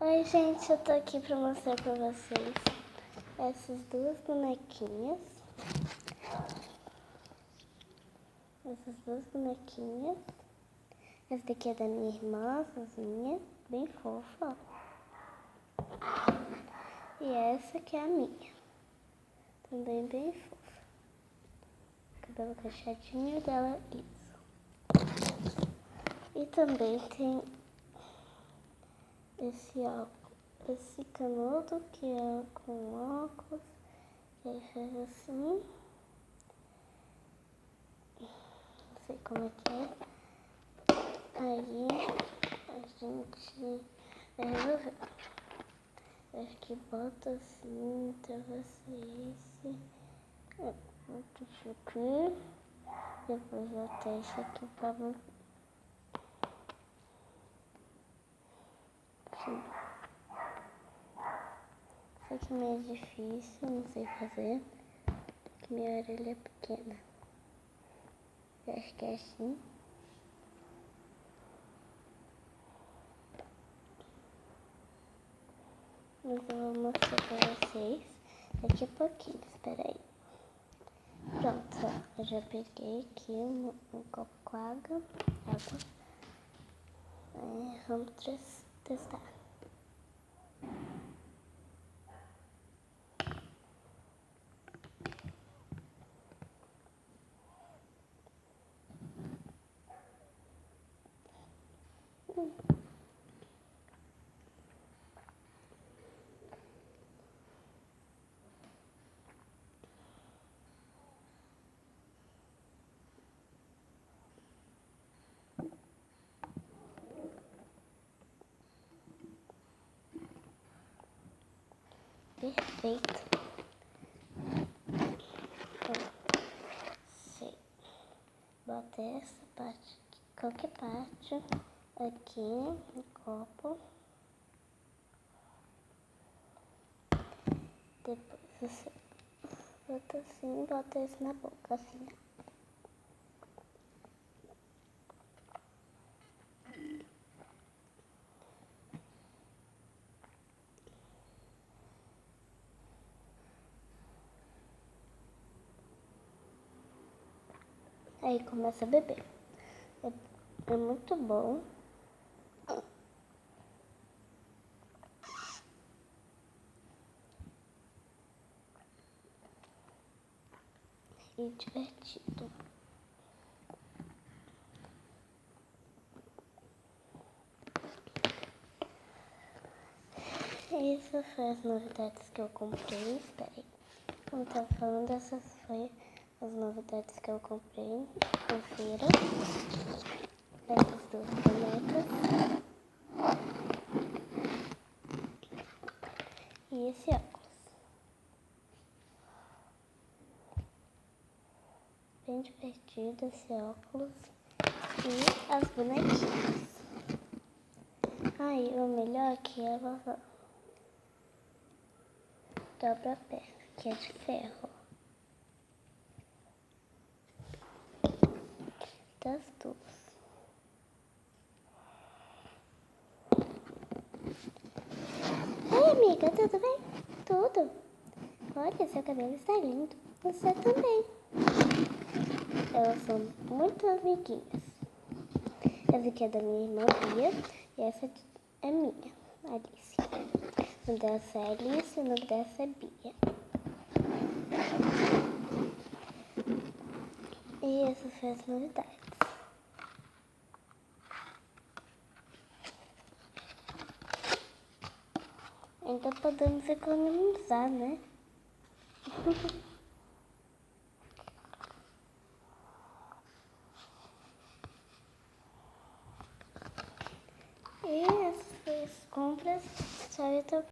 Oi, gente, eu tô aqui pra mostrar pra vocês essas duas bonequinhas. Essa daqui é da minha irmã, sozinha, bem fofa. E essa que é a minha, também bem fofa. Cabelo cacheadinho dela, liso. E também tem esse canudo que é com óculos, que aí faz assim. Não sei como é que é. Aí a gente vai resolver. Acho que bota assim, travessa esse. Bota isso aqui. Depois bota esse aqui pra você. Assim. Isso aqui é meio difícil, não sei fazer. Porque minha orelha é pequena. Eu acho que é assim. Mas eu vou mostrar pra vocês daqui a pouquinho, espera aí. Pronto, ó, eu já peguei aqui um copo com água. Vamos testar. Perfeito. Sei. Bota essa parte, qualquer parte, aqui no copo. Depois você bota assim, bota esse na boca, assim. Aí começa a beber. É muito bom. E divertido. Essas foram as novidades que eu comprei. Espera aí. Como eu tava falando, essas foram as novidades que eu comprei. Confira. Essas duas bonecas. E esse óculos. Bem divertido esse óculos. E as bonequinhas. Aí, o melhor que ela dobra a perna, que é de ferro. Das duas. Oi, amiga, tudo bem? Tudo. Olha, seu cabelo está lindo. Você também. Elas são muito amiguinhas. Essa aqui é da minha irmã Bia e essa aqui é minha, Alice. O nome dessa é Alice e o nome dessa é Bia. E essas foram as novidades. Então podemos economizar, né? E essas foram as compras. Só eu tô